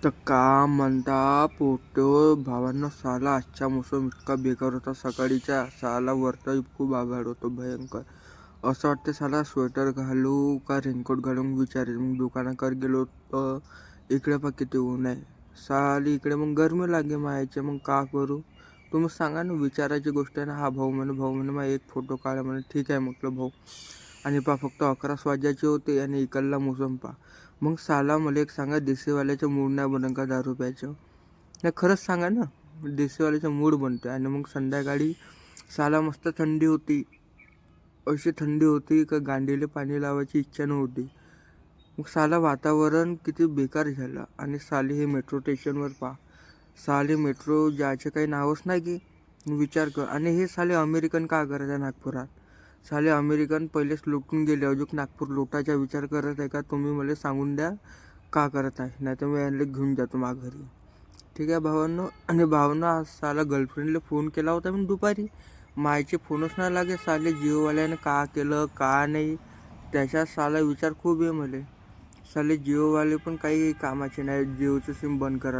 तर का म्हणता पोट्यो भावांनो, साला आजचा मोसम इतका बेकार होता. सकाळीच्या साला वरती खूप आभाळ होतं भयंकर. असं वाटतं साला स्वेटर घालू का रेनकोट घालून विचारेल. मग दुकानाकडे गेलो तर इकडे पण किती ऊन आहे साली. इकडे मग गरमी लागे मायाचे. मग का करू तुम्ही सांगा ना. विचारायची गोष्ट आहे ना. हा भाऊ म्हणे मग एक फोटो काढा म्हणे. ठीक आहे म्हटलं भाऊ. आणि फक्त 11 वाजायचे होते आणि इकडला मोसम मग साला मला एक सांगा, देशीवाल्याचं मूड नाही बनन का दारू प्यायचं? नाही खरंच सांगा ना. देशीवाल्याचं मूड बनतो. आणि मग संध्याकाळी साला मस्त थंडी होती. अशी थंडी होती का गांडीला पाणी लावायची इच्छा नव्हती. मग साला वातावरण किती बेकार झालं. आणि साली हे मेट्रो स्टेशनवर साले मेट्रो जायचं काही नावच नाही की. विचार कर. आणि हे साले अमेरिकन का करत आहे नागपुरात? साले अमेरिकन पहिलेच लुटून गेले, अजून नागपूर लुटायचा विचार करत आहे का? तुम्ही मला सांगून द्या का करत आहे. नाही तर मी यांना घेऊन जातो माघारी. ठीक आहे भावांनो. आणि भावना आज साला गर्लफ्रेंडला फोन केला होता मी दुपारी. मायचे फोनच नाही लागे. साले जिओवाल्यानं का केलं का नाही त्याचा साला विचार खूप आहे मला. साले जिओवाले पण काही कामाचे नाही. जिओचं सिम बंद करा.